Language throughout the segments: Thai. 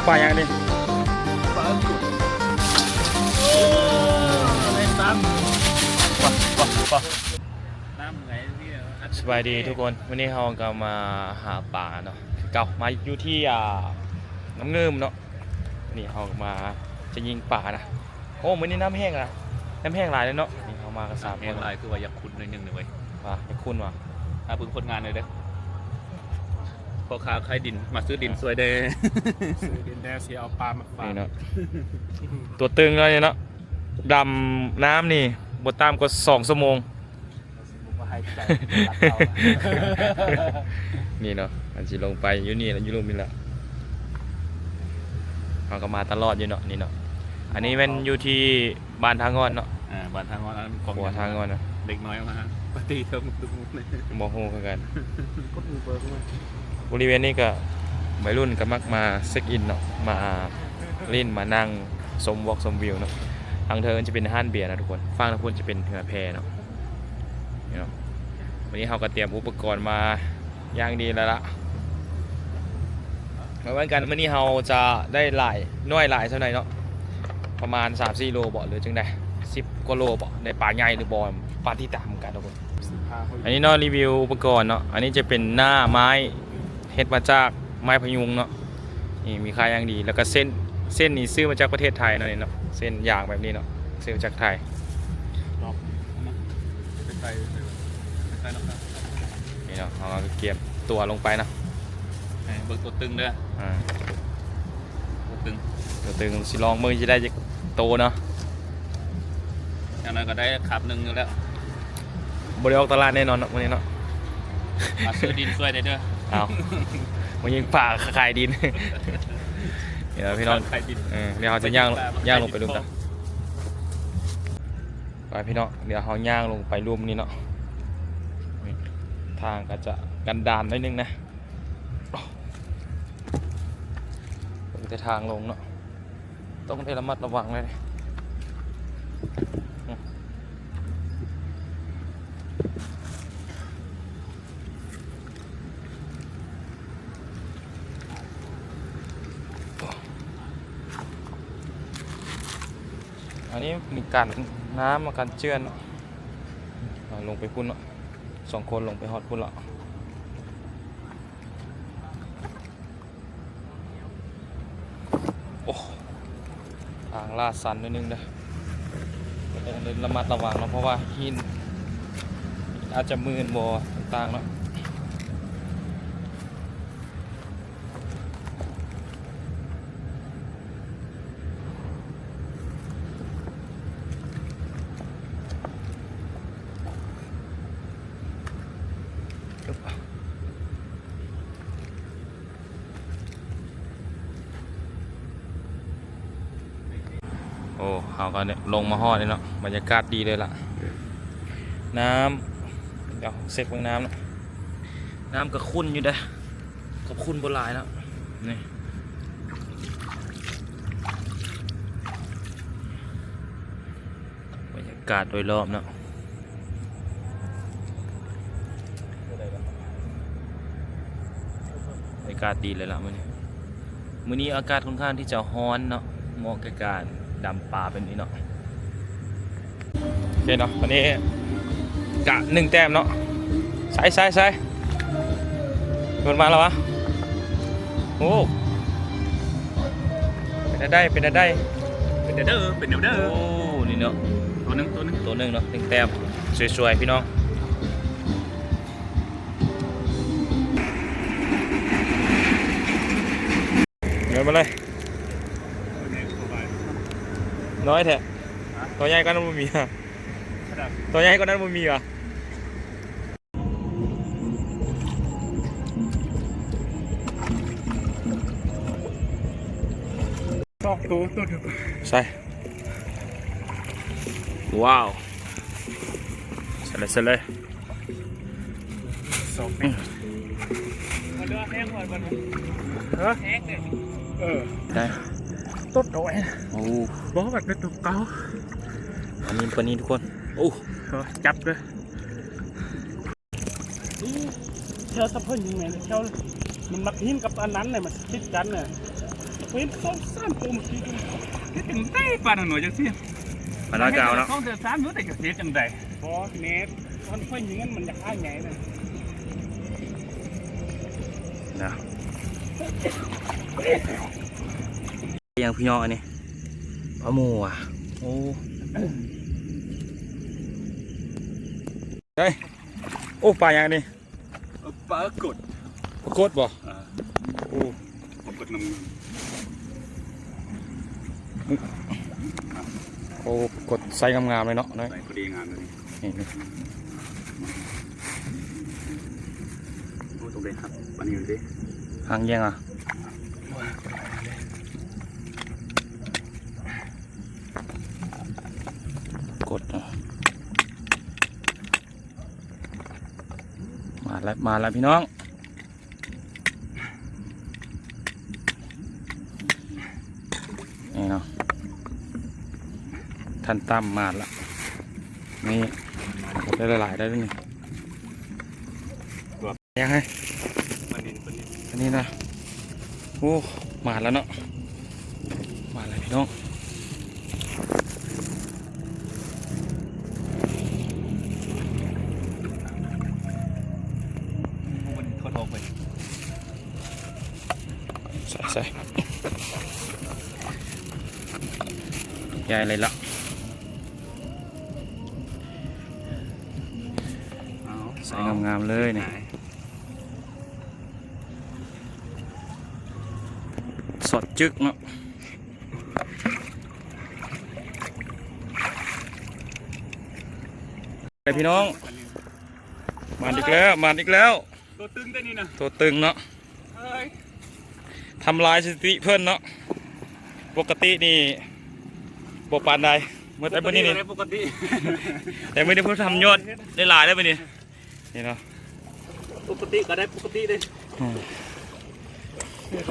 ปลาอย่างนี้ปลาสุดโอ้อะไรซ้ำปลาน้ำไหลที่สบายดีทุกคนวันนี้เราก็มาหาปลาเนาะเก่ามาอยู่ที่น้ำเงิมเนาะนี่เรามาจะยิงปลานะโอ้วันนี้น้ำแห้งละน้ำแห้งหลายเลยเนาะนี่เรามากัน3 คน ลายคือว่าอยากคุ้นหนึ่งเลยเว้ย ว่ะอยากคุ้นว่ะ พึ่งคนงานเลยเด้อพ่อค้าขายดินมาซื้อดินสวยเด้อซื้อดินแดงเสียเอาปลามาฝาก นี่เนาะตัวตึงแล้วเนี่ยเนาะดำน้ำนี่บดตามก็2 ชั่วโมงนี่เนาะอันที่ลงไปอยู่นี่แล้วอยู่รูมนี่แหละเราก็มาตลอดอยู่เนาะนี่เนาะอันนี้มันอยู่ที่บ้านทางงอนเนาะบ้านทางงอนนั้นของ หัวทางงอนนะ เด็กน้อยมาปฏิเทอมทุกมุกเลย โมโหเหมือนกันบริเวณนี้ก็วัยรุ่นก็มักมาเช็คอินเนาะมาเล่นมานั่งชมวอล์กชมวิวเนาะทางเธอจะเป็นห้านเบียร์นะทุกคนฝั่งทางพุ่นจะเป็นเรือแพเนาะนี่เนาะวันนี้เราก็เตรียมอุปกรณ์มาอย่างดีแล้วล่ะมาวันกันวันนี้เราจะได้หลายน้อยหลายเท่าไหร่เนาะประมาณ 3-4 โลบ่หรือจังใด10 กว่าโลบ่ในป่าใหญ่หรือบ่ป่าที่ตามกันทุกคนอันนี้เนาะรีวิวอุปกรณ์เนาะอันนี้จะเป็นหน้าไม้เฮ็ดมาจากไม้พยุงเนาะนี่มีค่าอย่างดีแล้วก็เส้นนี่ซื้อมาจากประเทศไทยเนาะนี่เนาะเส้นยางแบบนี้เนาะซื้อมาจากไทยนี่เนาะเราเก็บตัวลงไปนะเบิกตัวตึงเด้อตัวตึงสิลองมือจะได้โตเนาะอย่างนั้นก็ได้ขับหนึ่งอยู่แล้วบริออกตลาดแน่นอนเนาะวันนี้เนาะมาซื้อดินช่วยได้เด้อเอามันยิงป่าขายดินเดี๋ยวพี่น้องเดี๋ยวเราจะย่างลงไปรูมจ้ะไปพี่น้องเดี๋ยวเราย่างลงไปรูมนี้เนาะทางก็จะกันดานนิดนึงนะจะทางลงเนาะต้องระมัดระวังเลยอันนี้มีการน้ำมาการเชื่อนลงไปพุ่นเนาะ2 คนลงไปฮอดพุ่นละโอ้ทางลาดสันนิดนึงนะต้องเดินระมัดระวังเนาะเพราะว่าหินอาจจะมืนบ่ต่างๆเนาะโอ้เขาก็เนี่ยลงมาฮอดเลยเนาะบรรยากาศดีเลยล่ะน้ำเดี๋ยวเซ็กเบื้องน้ำเนาะน้ำก็ขุ่นอยู่เด้อก็ขุ่นโบราณแล้วนี่บรรยากาศโดยรอบเนาะบรรยากาศดีเลยล่ะมื้อนี้อากาศค่อนข้างที่จะร้อนเนาะเหมาะกับการดำปลาเป็นนี้เนาะโอเคเนาะวันนี้กะ1 แต้มเนาะใส่โดนมาแล้ววะโอ้เป็นได้โอ้นี่เนาะตัวหนึ่งเนาะ1 แต้มสวยๆพี่น้องเงินมาเลยน้อยแท้ตัวใหญ่ก็นั้นมันมีอ่ะตัวใหญ่ก็นั้นมันมีอ่ะตัวใส่ว้าวใส่เลย2 เมตรมันเลือแห้งหมดมันแห้งเลยได้ต้นโตเองโอ้บอกแบบเป็นตัวเก่าอันนี้ปลานี้ทุกคนโอ้จับเลยเที่ยวสะพานยังไงเที่ยวมันมักหินกับอันนั้นเลยมันติดกันเนี่ย โ เป็นสองสามตัวเมื่อกี้นี่ถึงได้ปลาหน่อยจังสิ ปลาน้อยเก่าเนาะ ต้องเดือด3มื้อแต่จะเสียจังได๋พอเน็ตมันค่อยยิงมันจะฆ่าใหญ่น่ะ นะยังพี่น้องอันนี้ปลาหมูอ่ะโอ้เฮ้ยโอ้ปลาอย่างนี้ ปลากด ปลากดบ่โอ้ ปลากดน้ำ โอ้กดไซส์งามๆเลยเนาะน้อย ใส่พอดีงามเลย นี่ โอ้ตรงเลยครับอันนี้ดูดิ หางแยงอ่ะกดมาแล้วพี่น้องนี่เนาะท่านตั้มมาแล้วนี่ได้หลายๆได้ด้วยนี่ยังไง อันนี้ อันนี้นะโอ้มาแล้วเนาะมาแล้วพี่น้อง มันเขาทองไป ใส่ใหญ่เลยละใส่งามๆเลยเนี่ยสดจึกเนาะไปพี่น้องมาอีกแล้ว ตัวตึงได้นี่นะ ตัวตึงเนาะ เฮ้ย ทำลายสถิติเพื่อนเนาะปกตินี่บปานใดเมื่อแต่เมื่อนี้นี่ ปกติ แต่เมื่อนี้เพิ่งทำยอดได้หลายได้ไปนี่นี่เนาะ ปกติก็ได้ปกติเลย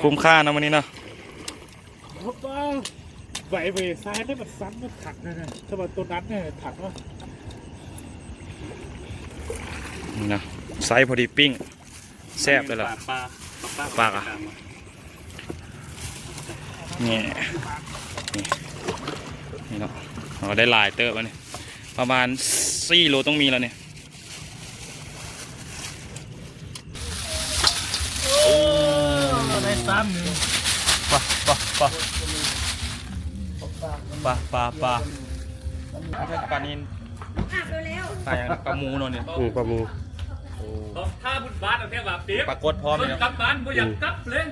คุ้มค่านะวันนี้เนาะ ว้าวไหวไปซ้ายได้แบบซ้ำมันถักเลยนะถ้าว่าตัวนั้นเนี่ยถักว่า นี่นะไซส์พอดีปิ้งแซ่บเลยล่ะ ปลาอะนี่นี่เนาะเราได้หลายเติบแล้วเนี่ยประมาณ4 โลต้องมีแล้วเนี่ยได้ซ้ำ ปลาไม่ใช่ปลานินปลาอย่างปลาหมูเนาะเนี่ย ปลาหมู ถ้าบุญบาทเอาแค่แบบเปี๊ยบ ปลากดพร้อม คน เนี่ย กลับบ้านบ่อยากกลับเลย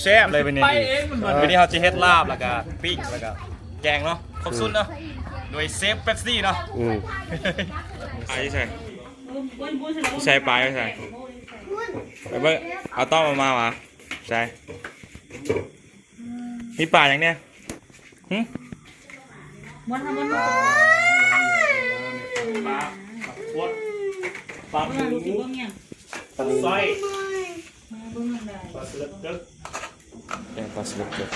แซ่บๆเลยเป็นนี่ ไปเองมัน วันนี้เขาจะเฮ็ดลาบแล้วก็ปิ้งแล้วก็แกงเนาะครบสุดเนาะโดยเซฟเป๊ปซี่เนาะไปใช่ใช่ไปใช่ไปเบิ้งเอาต้อมมาใช่มีป่าอย่างเนี้ยหึ ปลาหมูปลาสร้อยปลาสลิดเด้อ แกงปลาสลิดเกิด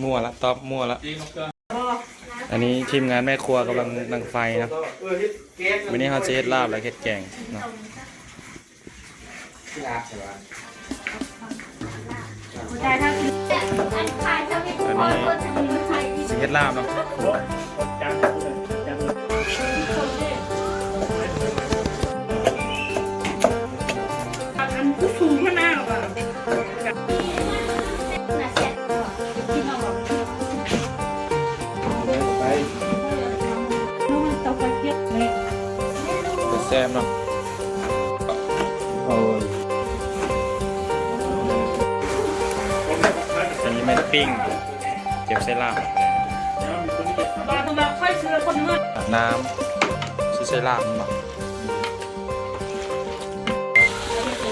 มั่วละตอบมั่วละอันนี้ทีมงานแม่ครัวกำลังดังไฟนะวันนี้เขาจะเฮ็ดลาบแล้วเฮ็ดแกงเนาะอันนี้สิเฮ็ดลาบเนาะ จานจานอันสูงมากนะว่ะ จะแซ่บเนาะอันนี้ไม่ได้ปิ้งเก็บใส่ลาบน้ำซื้อใส่ลาบมา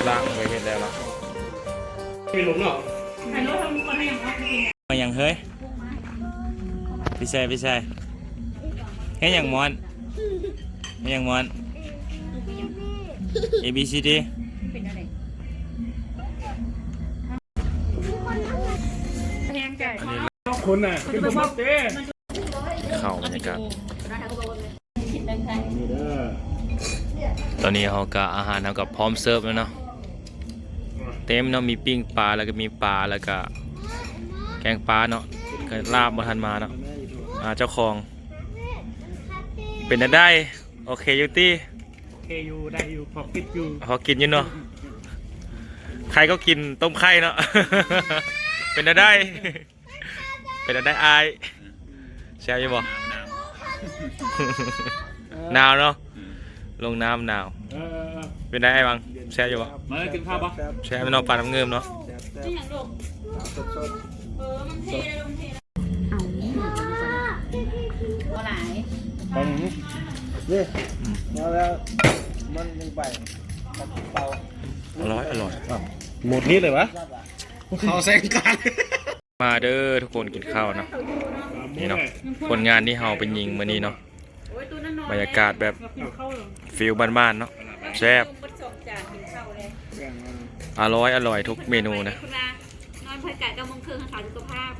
ล้างไปเห็นแล้วเนาะ มีหลุมเหรอ มาอย่างเฮ้ยพี่ชายให้อย่างมอนให้อย่างมอน A B C D อันนี้ คนน่ะเป็นคนมาเต้ เข้าบรรยากาศ นี่เด้อ ตอนนี้เขาก็อาหารเขาก็พร้อมเสิร์ฟแล้วเนาะเต็มเนาะมีปิ้งปลาแล้วก็มีปลาแล้วก็ แกงปลาเนาะก็ลาบบ่ทันมาเนาะเจ้าของเป็นได้โอเคยูตี้ โอเคอยู่ได้อยู่พอคิดอยู่ พอกินอยู่เนาะใครก็กินต้มไข่เนาะ เป็นได้ เป็นได้อายแซ่บอยู่บ่ หนาวเนาะลงน้ำหนาวเป็นได้ไอ้บังแซ่บอยู่บ่ มากินข้าวปะ แซ่บไม่นอกปลาน้ำเงิมเนาะ นี่อย่างลูกมันเทเลยมันเทเอาหลาย ตอนนี้นี่แล้วมันยังไปเปล่า อร่อย หมดนี้เลยวะเขาแซงกัน มาเด้อทุกคนกินข้าวเนาะนี่เนาะผลงานที่เฮาเป็นยิงมื้อนี้เนาะบรรยากาศแบบฟิลบ้านๆเนาะแซ่บอร่อยทุกเมนูนะ นอนเพื่อการกำลังเครื่องขาวสุขภาพ